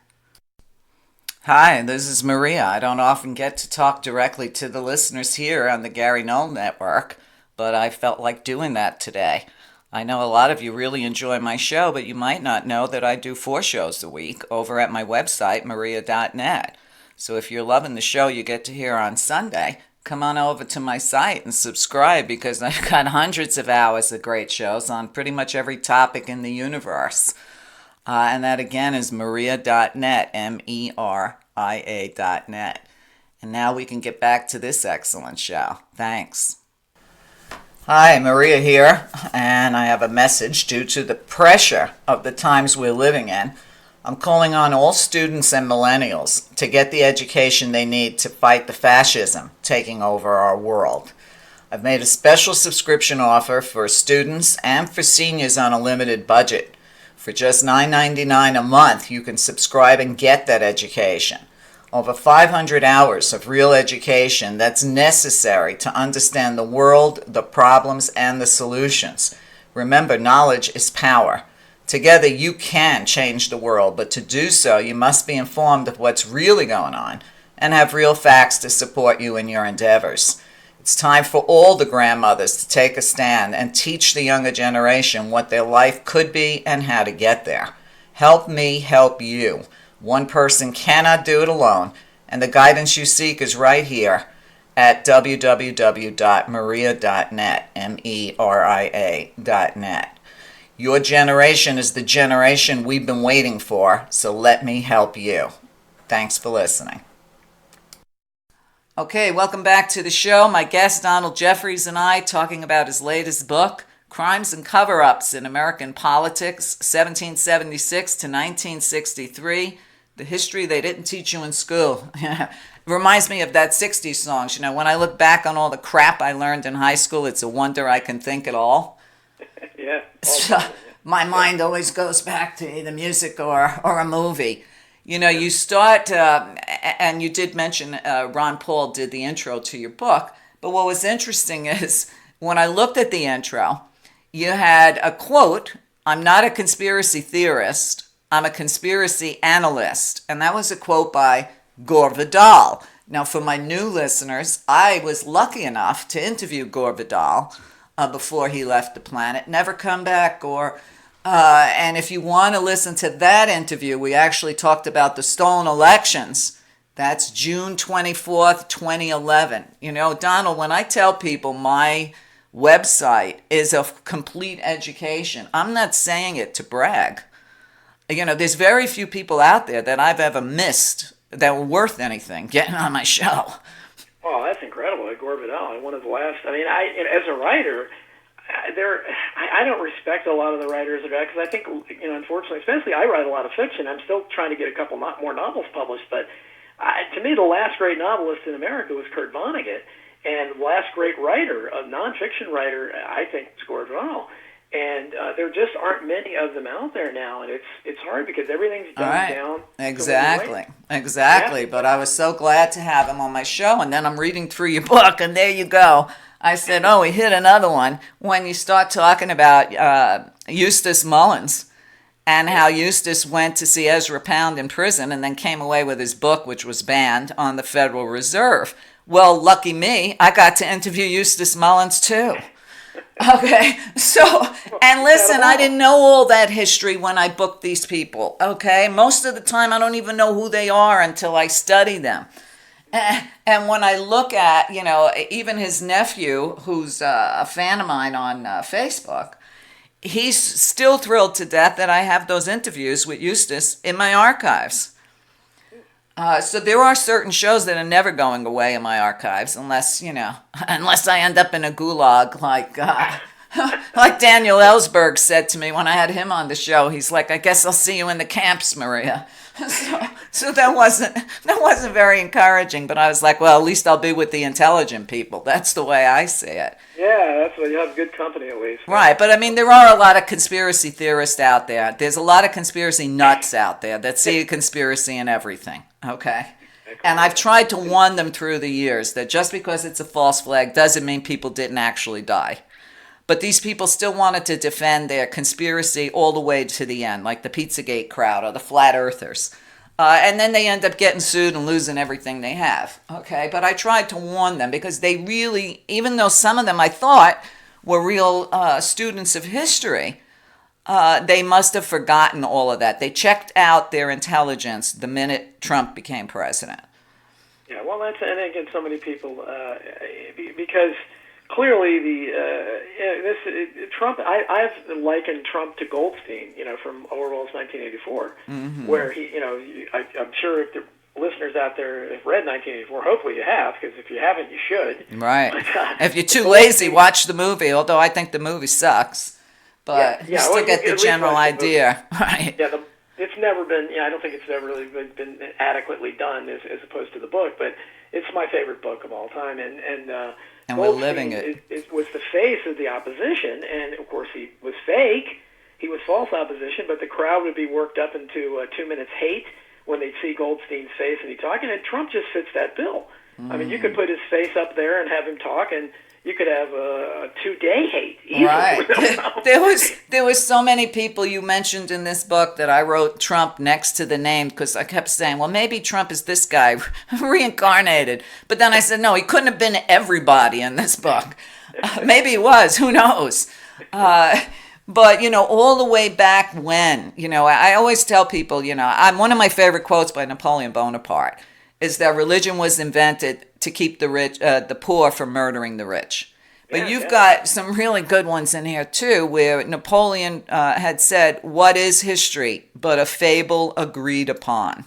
Hi, this is Meria. I don't often get to talk directly to the listeners here on the Gary Knoll Network, but I felt like doing that today. I know a lot of you really enjoy my show, but you might not know that I do 4 shows a week over at my website, Meria.net. So if you're loving the show you get to hear on Sunday, come on over to my site and subscribe, because I've got hundreds of hours of great shows on pretty much every topic in the universe. And that again is Meria.net, Meria.net. And now we can get back to this excellent show. Thanks. Hi, Meria here, and I have a message. Due to the pressure of the times we're living in, I'm calling on all students and millennials to get the education they need to fight the fascism taking over our world. I've made a special subscription offer for students and for seniors on a limited budget. For just $9.99 a month, you can subscribe and get that education. Over 500 hours of real education that's necessary to understand the world, the problems, and the solutions. Remember, knowledge is power. Together you can change the world, but to do so, you must be informed of what's really going on and have real facts to support you in your endeavors. It's time for all the grandmothers to take a stand and teach the younger generation what their life could be and how to get there. Help me help you. One person cannot do it alone, and the guidance you seek is right here at www.meria.net, Meria.net. Your generation is the generation we've been waiting for, so let me help you. Thanks for listening. Okay, welcome back to the show. My guest, Donald Jeffries, and I talking about his latest book, Crimes and Cover-Ups in American Politics, 1776 to 1963, the history they didn't teach you in school. It reminds me of that 60s song. You know, when I look back on all the crap I learned in high school, it's a wonder I can think at all. Yeah. So my mind always goes back to either music or a movie. You know, you start, and you did mention Ron Paul did the intro to your book, but what was interesting is when I looked at the intro, you had a quote, "I'm not a conspiracy theorist, I'm a conspiracy analyst." And that was a quote by Gore Vidal. Now, for my new listeners, I was lucky enough to interview Gore Vidal before he left the planet. Never come back, Gore. And if you want to listen to that interview, we actually talked about the stolen elections. That's June 24th, 2011. You know, Donald, when I tell people my website is a complete education, I'm not saying it to brag. You know, there's very few people out there that I've ever missed that were worth anything getting on my show. Oh, that's incredible. Gore Vidal, one of the last. I mean, as a writer, I don't respect a lot of the writers of that because I think, unfortunately, especially I write a lot of fiction. I'm still trying to get a couple more novels published, but to me, the last great novelist in America was Kurt Vonnegut, and the last great writer, a nonfiction writer, I think, was Gore Vidal. And there just aren't many of them out there now, and it's hard because everything's dumbed down. Exactly. Yeah. But I was so glad to have him on my show, and then I'm reading through your book, and there you go. I said, oh, we hit another one when you start talking about Eustace Mullins and how Eustace went to see Ezra Pound in prison and then came away with his book, which was banned, on the Federal Reserve. Well, lucky me, I got to interview Eustace Mullins too. Okay, so, and listen, I didn't know all that history when I booked these people, okay? Most of the time, I don't even know who they are until I study them. And when I look at, even his nephew, who's a fan of mine on Facebook, he's still thrilled to death that I have those interviews with Eustace in my archives. So there are certain shows that are never going away in my archives unless I end up in a gulag like Daniel Ellsberg said to me when I had him on the show. He's like, I guess I'll see you in the camps, Meria. So that wasn't very encouraging, but I was like, well, at least I'll be with the intelligent people. That's the way I see it. Yeah, that's what you have good company at least. Right, but I mean, there are a lot of conspiracy theorists out there. There's a lot of conspiracy nuts out there that see a conspiracy in everything, okay? And I've tried to warn them through the years that just because it's a false flag doesn't mean people didn't actually die. But these people still wanted to defend their conspiracy all the way to the end, like the Pizzagate crowd or the Flat Earthers. And then they end up getting sued and losing everything they have. Okay, but I tried to warn them because they really, even though some of them I thought were real students of history, they must have forgotten all of that. They checked out their intelligence the minute Trump became president. Yeah, well, I think in so many people, because clearly Trump. I've likened Trump to Goldstein, from Orwell's 1984, where he, I'm sure if the listeners out there have read 1984, hopefully you have, because if you haven't, you should. Right. If you're too lazy, watch the movie. Although I think the movie sucks, but you still get the general idea, right? Yeah, it's never been. I don't think it's ever really been adequately done as opposed to the book, but it's my favorite book of all time, and we're living it. It was the face of the opposition, and of course he was fake. He was false opposition, but the crowd would be worked up into 2 minutes hate when they'd see Goldstein's face and he'd talk, and Trump just fits that bill. I mean, you could put his face up there and have him talk, and you could have a 2-day hate easily. Right. There was so many people you mentioned in this book that I wrote Trump next to the name because I kept saying, well, maybe Trump is this guy reincarnated. But then I said, no, he couldn't have been everybody in this book. Maybe he was. Who knows? But, all the way back when, I always tell people, one of my favorite quotes by Napoleon Bonaparte is that religion was invented to keep the poor from murdering the rich. But you've got some really good ones in here too, where Napoleon had said, what is history but a fable agreed upon?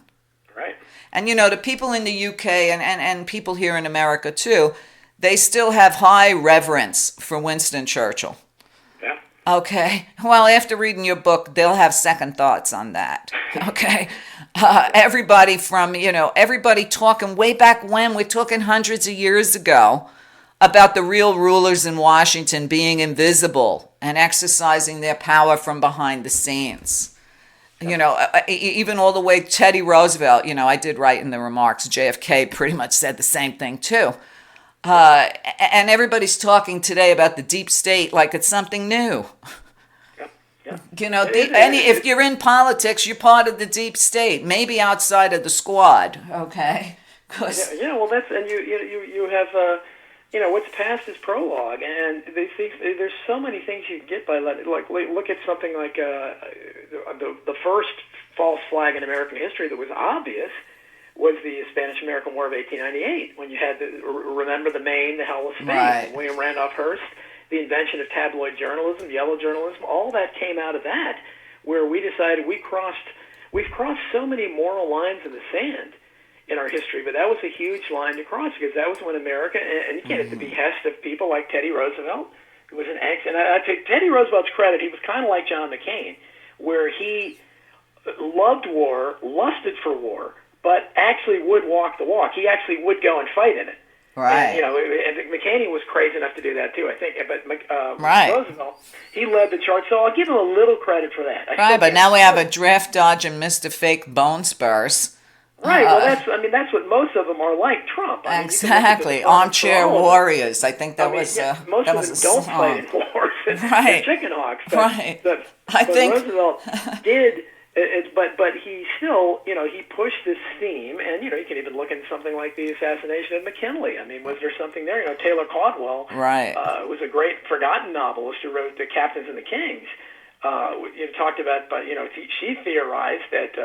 Right. And the people in the UK and people here in America too, they still have high reverence for Winston Churchill. Yeah. Okay. Well, after reading your book, they'll have second thoughts on that. Okay. Everybody from, everybody talking way back when, we're talking hundreds of years ago, about the real rulers in Washington being invisible and exercising their power from behind the scenes. Even all the way Teddy Roosevelt, I did write in the remarks, JFK pretty much said the same thing too. And everybody's talking today about the deep state like it's something new. If you're in politics, you're part of the deep state, maybe outside of the squad, okay? Well, that's, and you have, what's past is prologue, and there's so many things you can get by look at something like the first false flag in American history that was obvious was the Spanish-American War of 1898, when you had remember the Maine, the Hell of Spain, right. William Randolph Hearst. The invention of tabloid journalism, yellow journalism, all that came out of that, where we decided we've crossed so many moral lines in the sand in our history, but that was a huge line to cross because that was when America, and again, at the behest of people like Teddy Roosevelt, who was an ex, and I take Teddy Roosevelt's credit, he was kind of like John McCain, where he loved war, lusted for war, but actually would walk the walk. He actually would go and fight in it. Right. And, and McCain was crazy enough to do that too, I think. But Right. Roosevelt, he led the charge, so I'll give him a little credit for that. Right, but now we have a draft dodging Mr. Fake Bone Spurs. Right. Well, that's what most of them are like Trump. I mean, exactly. Armchair warriors. I think that was. Most that of was them a don't song. fight in wars. Right. Chicken hawks. Right. But I think Roosevelt did. But he still, he pushed this theme, and you can even look at something like the assassination of McKinley. I mean, was there something there? Taylor Caldwell, right, was a great forgotten novelist who wrote The Captains and the Kings. Talked about, but she theorized that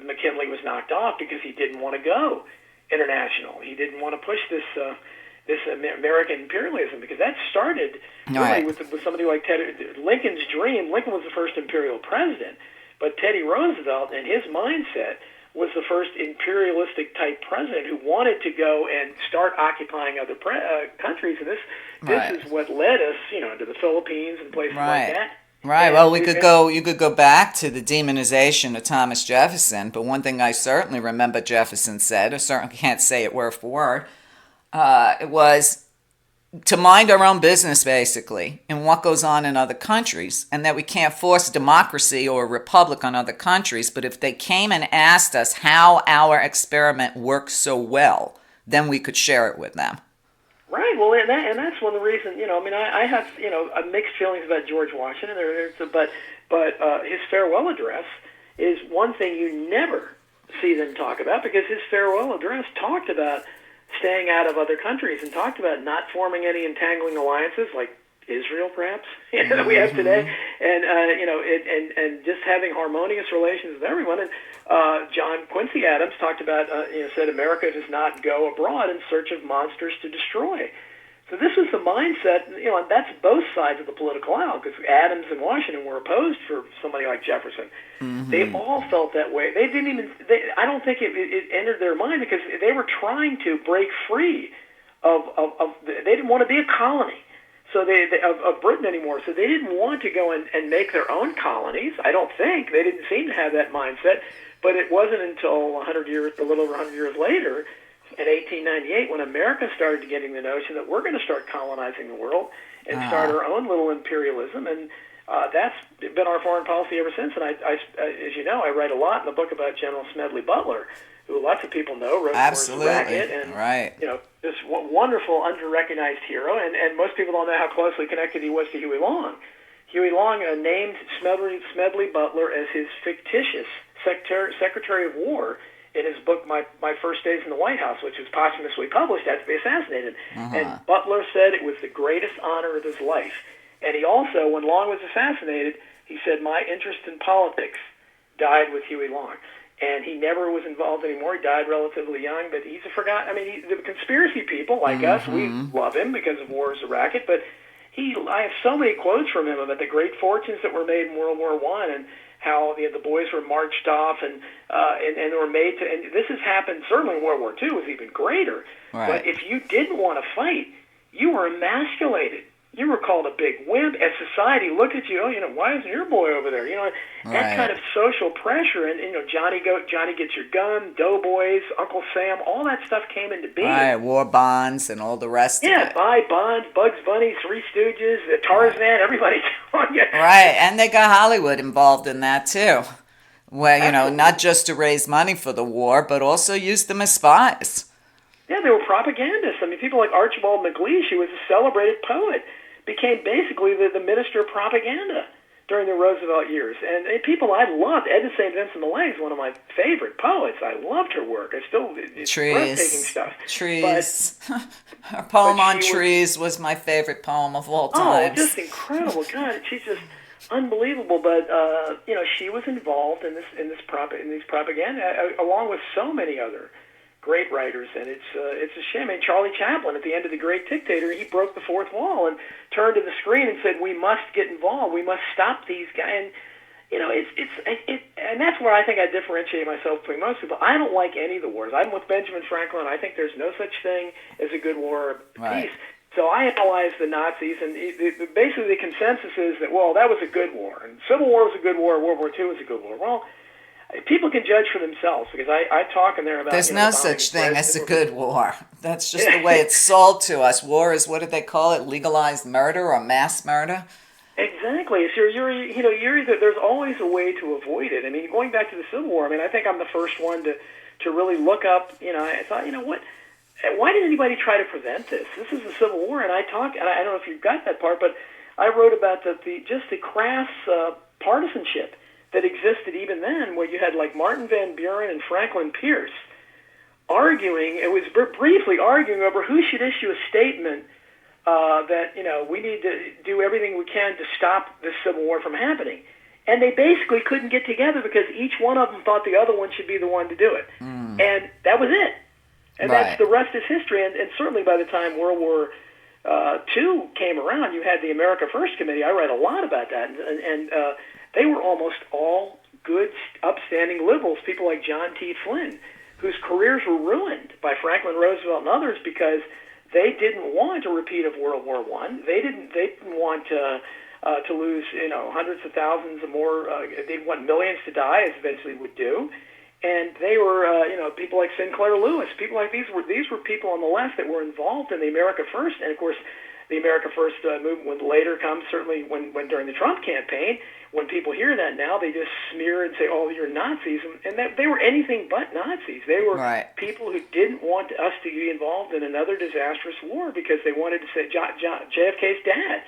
McKinley was knocked off because he didn't want to go international. He didn't want to push this American imperialism because that started really with somebody like Lincoln's dream. Lincoln was the first imperial president, but Teddy Roosevelt and his mindset was the first imperialistic type president who wanted to go and start occupying other countries, and this is what led us, to the Philippines and places like that. Right. Well, you could go back to the demonization of Thomas Jefferson, but one thing I certainly remember Jefferson said, I certainly can't say it word for word, it was to mind our own business, basically, in what goes on in other countries, and that we can't force democracy or a republic on other countries, but if they came and asked us how our experiment works so well, then we could share it with them. Right. Well, and that's one of the reasons. I have mixed feelings about George Washington. But his farewell address is one thing you never see them talk about because his farewell address talked about staying out of other countries and talked about not forming any entangling alliances like Israel, perhaps that we have today, and and just having harmonious relations with everyone. And John Quincy Adams talked about said America does not go abroad in search of monsters to destroy. So this was the mindset, and that's both sides of the political aisle because Adams and Washington were opposed for somebody like Jefferson. Mm-hmm. They all felt that way. They didn't even. I don't think it entered their mind because they were trying to break free of they didn't want to be a colony. So of Britain anymore. So they didn't want to go and make their own colonies. I don't think. They didn't seem to have that mindset. But it wasn't until a little over 100 years later, in 1898, when America started getting the notion that we're going to start colonizing the world and start our own little imperialism. And that's been our foreign policy ever since. And I, as you know, I write a lot in the book about General Smedley Butler, who lots of people know wrote Absolutely. Racket, and right. This wonderful, under-recognized hero, and most people don't know how closely connected he was to Huey Long. Huey Long named Smedley Butler as his fictitious Secretary of War in his book, My First Days in the White House, which was posthumously published after he assassinated. And Butler said it was the greatest honor of his life. And he also, when Long was assassinated, he said, my interest in politics died with Huey Long. And he never was involved anymore. He died relatively young, but he's a forgotten. The conspiracy people like us, we love him because of War is a Racket. But I have so many quotes from him about the great fortunes that were made in World War I and how the boys were marched off and were made to. And this has happened certainly in World War II. Was even greater. Right. But if you didn't want to fight, you were emasculated. You were called a big wimp. As society looked at you, why isn't your boy over there? That kind of social pressure, and Johnny Gets Your Gun, Doughboys, Uncle Sam, all that stuff came into being. Right, war bonds and all the rest of it. Yeah, buy bonds, Bugs Bunny, Three Stooges, Tarzan, everybody's on you. Right, and they got Hollywood involved in that too. Well, not just to raise money for the war, but also use them as spies. Yeah, they were propagandists. People like Archibald MacLeish, who was a celebrated poet, became basically the minister of propaganda during the Roosevelt years. And people I loved. Edna St. Vincent Millay is one of my favorite poets. I loved her work. It's breathtaking stuff. Trees. Her poem on trees was my favorite poem of all time. Oh, just incredible. God, she's just unbelievable. But she was involved in these propaganda along with so many other great writers, and it's a shame. Charlie Chaplin, at the end of The Great Dictator, he broke the fourth wall and turned to the screen and said, "We must get involved. We must stop these guys." And and that's where I think I differentiate myself between most people. I don't like any of the wars. I'm with Benjamin Franklin. I think there's no such thing as a good war or peace. So I analyze the Nazis, and basically the consensus is that, well, that was a good war, and Civil War was a good war, World War II was a good war. Well, people can judge for themselves, because I talk in there about... There's no such thing as a good war. That's just the way it's sold to us. War is, what did they call it, legalized murder or mass murder? Exactly. So you're either, there's always a way to avoid it. I mean, going back to the Civil War, I mean, I think I'm the first one to really look up, I thought, what... Why did anybody try to prevent this? This is the Civil War, and I don't know if you've got that part, but I wrote about just the crass partisanship that existed even then, where you had like Martin Van Buren and Franklin Pierce arguing. It was briefly arguing over who should issue a statement that we need to do everything we can to stop this Civil War from happening. And they basically couldn't get together because each one of them thought the other one should be the one to do it, and that was it. And that's the rest is history. And certainly by the time World War II came around, you had the America First Committee. I write a lot about that. And they were almost all good, upstanding liberals, people like John T. Flynn, whose careers were ruined by Franklin Roosevelt and others because they didn't want a repeat of World War I. They didn't want to lose hundreds of thousands or more. They didn't want millions to die, as eventually would do. And they were, people like Sinclair Lewis, people like these were people on the left that were involved in the America First. And of course, the America First movement would later come, certainly when during the Trump campaign. When people hear that now, they just smear and say, "Oh, you're Nazis," and they were anything but Nazis. They were people who didn't want us to be involved in another disastrous war because they wanted to say JFK's dad,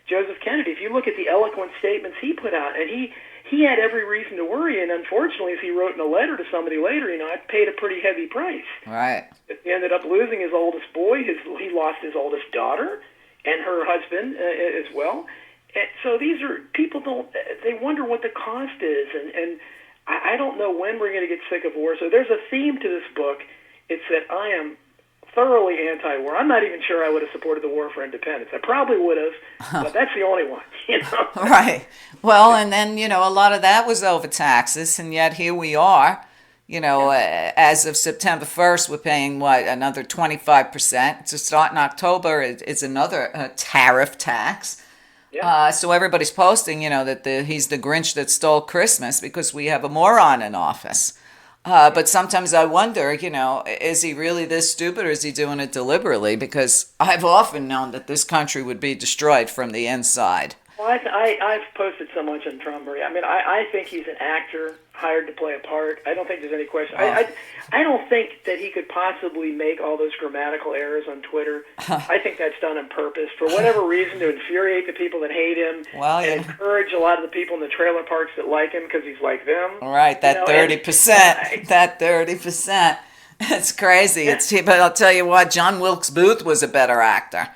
Joseph Kennedy. If you look at the eloquent statements he put out, and he had every reason to worry, and unfortunately, as he wrote in a letter to somebody later, I paid a pretty heavy price. Right. He ended up losing his oldest boy. He lost his oldest daughter and her husband as well. And so these are people they wonder what the cost is, and I don't know when we're going to get sick of war. So there's a theme to this book. It's that I am thoroughly anti-war. I'm not even sure I would have supported the war for independence. I probably would have, but that's the only one. Right. Well, and then, a lot of that was over taxes, and yet here we are. As of September 1st, we're paying, another 25%. To start in October, it's another tariff tax. Yeah. So everybody's posting, that he's the Grinch that stole Christmas because we have a moron in office. But sometimes I wonder, is he really this stupid or is he doing it deliberately? Because I've often known that this country would be destroyed from the inside. Well, I've posted so much on Trump, Maria. I mean, I think he's an actor hired to play a part. I don't think there's any question. I don't think that he could possibly make all those grammatical errors on Twitter. I think that's done on purpose for whatever reason, to infuriate the people that hate him and encourage a lot of the people in the trailer parks that like him because he's like them. Right, that 30%. That 30%. It's crazy. Yeah. But I'll tell you what, John Wilkes Booth was a better actor.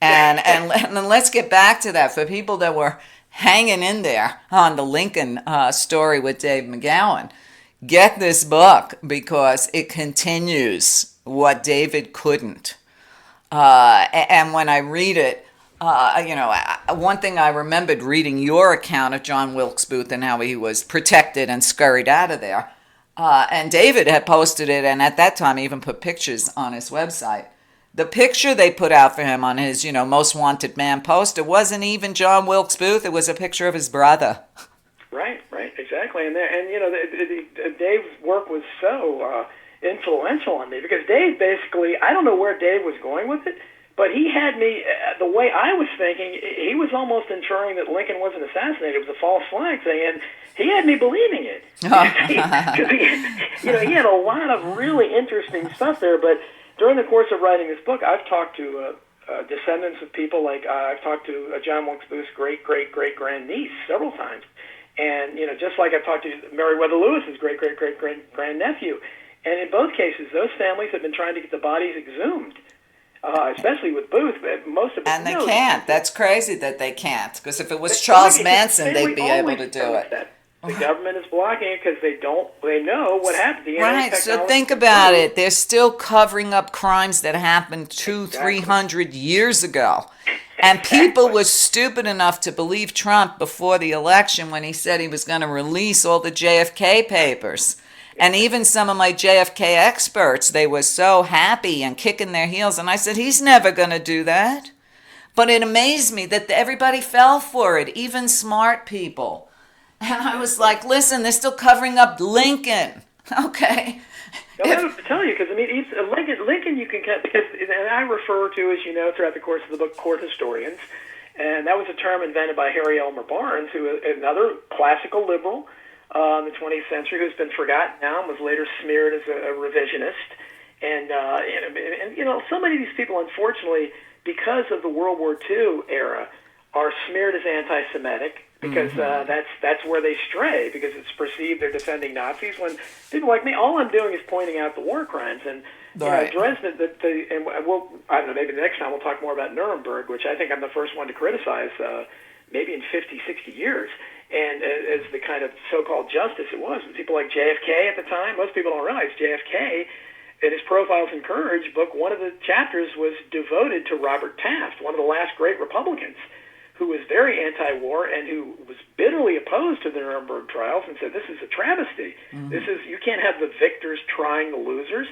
And let's get back to that. For people that were hanging in there on the Lincoln story with Dave McGowan, get this book because it continues what David couldn't. And when I read it, one thing I remembered reading your account of John Wilkes Booth and how he was protected and scurried out of there. And David had posted it, and at that time even put pictures on his website. The picture they put out for him on his, most wanted man poster wasn't even John Wilkes Booth. It was a picture of his brother. Right, exactly. And Dave's work was so influential on me because Dave basically, I don't know where Dave was going with it, but he had me, the way I was thinking, he was almost inferring that Lincoln wasn't assassinated. It was a false flag thing, and he had me believing it. Because he had a lot of really interesting stuff there, but during the course of writing this book, I've talked to descendants of people like I've talked to John Wilkes Booth's great-great-great-grandniece several times. And, just like I've talked to Meriwether Lewis's great-great-great-great-grandnephew. And in both cases, those families have been trying to get the bodies exhumed, especially with Booth. Most of and they can't. That's crazy that they can't. Because if it was Charles Manson, they'd be able to do it. The government is blocking it because they know what happened. DNA Right, so technology think about it. They're still covering up crimes that happened 300 years ago. And people were stupid enough to believe Trump before the election when he said he was going to release all the JFK papers. And even some of my JFK experts, they were so happy and kicking their heels. And I said, he's never going to do that. But it amazed me that everybody fell for it, even smart people. And I was like, listen, they're still covering up Lincoln. Okay. I have to tell you, because I mean, Lincoln, you can get, because, and I refer to, as you know, throughout the course of the book, court historians, and that was a term invented by Harry Elmer Barnes, who another classical liberal in the 20th century, who's been forgotten now and was later smeared as a revisionist, and you know, so many of these people, unfortunately, because of the World War II era, are smeared as anti-Semitic. Because that's where they stray, because it's perceived they're defending Nazis. When people like me, all I'm doing is pointing out the war crimes. And right. Dresden, and we'll, I don't know, maybe the next time we'll talk more about Nuremberg, which I think I'm the first one to criticize, maybe in 50, 60 years. And as the kind of so-called justice it was, with people like JFK at the time, most people don't realize JFK, in his Profiles in Courage book, one of the chapters was devoted to Robert Taft, one of the last great Republicans, who was very anti-war and who was bitterly opposed to the Nuremberg trials and said, this is a travesty. This is, you can't have the victors trying the losers.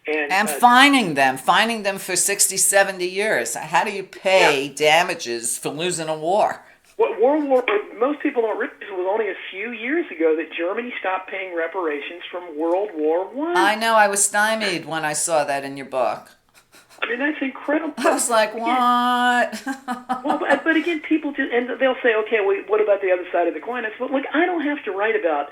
And fining them for 60, 70 years. How do you pay damages for losing a war? What most people don't realize it was only a few years ago that Germany stopped paying reparations from World War I. I know, I was stymied when I saw that in your book. I mean, that's incredible. I was like, what? Well, but again, people just, and they'll say, okay, well, what about the other side of the coin? I said, look, I don't have to write about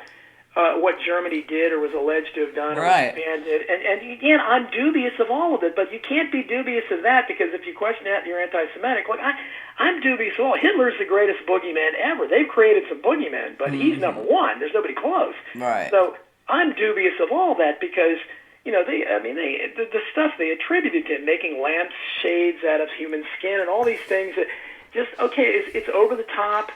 what Germany did or was alleged to have done or right. expanded. And again, I'm dubious of all of it, but you can't be dubious of that, because if you question that, you're anti-Semitic. Look, I'm dubious of all. Hitler's the greatest boogeyman ever. They've created some boogeymen, but he's number one. There's nobody close. Right. So I'm dubious of all that, because you know, the stuff they attributed to him, making lampshades out of human skin and all these things that just, okay, it's over the top.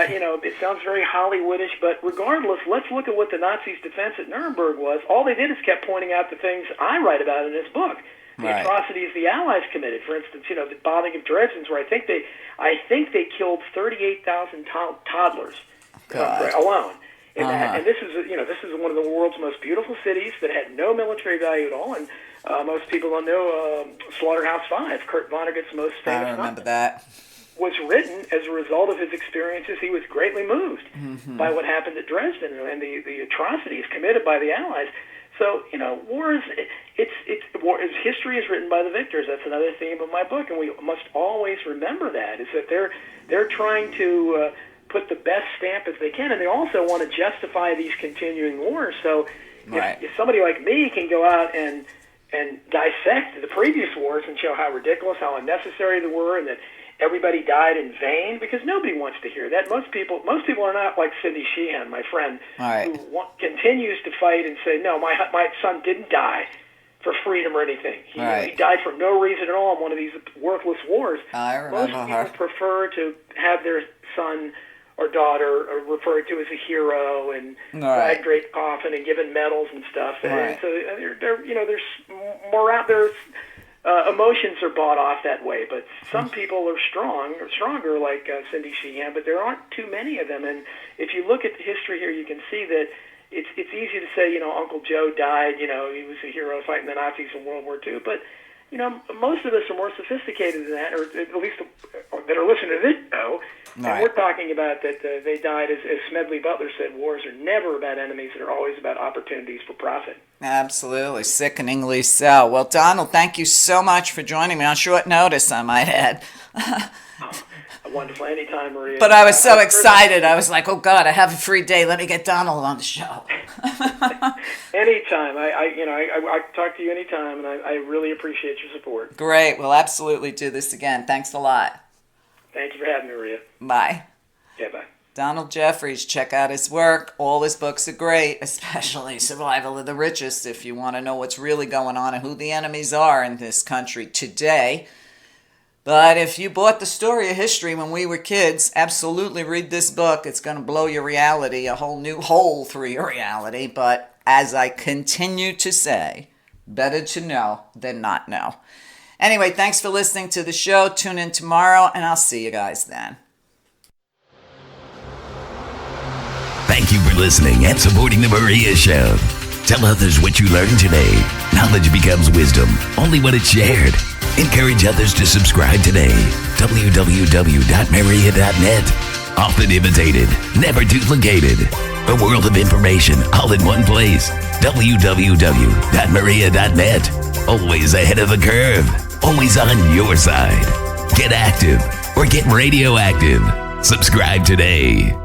You know, it sounds very Hollywoodish, but regardless, let's look at what the Nazis' defense at Nuremberg was. All they did is kept pointing out the things I write about in this book, the atrocities the Allies committed. For instance, you know, the bombing of Dresden, where I think they killed 38,000 toddlers alone. And this is one of the world's most beautiful cities that had no military value at all. And most people don't know Slaughterhouse-Five, Kurt Vonnegut's most famous. I remember that. Was written as a result of his experiences. He was greatly moved by what happened at Dresden and the atrocities committed by the Allies. So, you know, history is written by the victors. That's another theme of my book, and we must always remember that, is that they're trying to put the best stamp as they can, and they also want to justify these continuing wars. So if somebody like me can go out and dissect the previous wars and show how ridiculous, how unnecessary they were, and that everybody died in vain, because nobody wants to hear that. Most people are not like Sidney Sheehan, my friend, who continues to fight and say, no, my son didn't die for freedom or anything. He died for no reason at all in one of these worthless wars. I remember Most people prefer to have their son or daughter referred to as a hero and dragged great coffin and given medals and stuff. And so there's more out there. Emotions are bought off that way, but some people are stronger, like Cindy Sheehan, but there aren't too many of them. And if you look at the history here, you can see that it's easy to say, you know, Uncle Joe died, you know, he was a hero fighting the Nazis in World War II, but you know, most of us are more sophisticated than that, or at least that are listening to this show. And we're talking about that they died, as Smedley Butler said, wars are never about enemies, they're always about opportunities for profit. Absolutely, sickeningly so. Well, Donald, thank you so much for joining me on short notice, I might add. Wonderful, anytime, Maria. But I was so excited. I was like, oh, God, I have a free day. Let me get Donald on the show. Anytime. I talk to you anytime, and I really appreciate your support. Great. We'll absolutely do this again. Thanks a lot. Thank you for having me, Maria. Bye. Yeah, bye. Donald Jeffries, check out his work. All his books are great, especially Survival of the Richest, if you want to know what's really going on and who the enemies are in this country today. But if you bought the story of history when we were kids, absolutely read this book. It's going to blow your reality, a whole new hole through your reality. But as I continue to say, better to know than not know. Anyway, thanks for listening to the show. Tune in tomorrow, and I'll see you guys then. Thank you for listening and supporting The Meria Show. Tell others what you learned today. Knowledge becomes wisdom only when it's shared. Encourage others to subscribe today. www.meria.net. Often imitated, never duplicated. A world of information all in one place. www.meria.net. Always ahead of the curve. Always on your side. Get active or get radioactive. Subscribe today.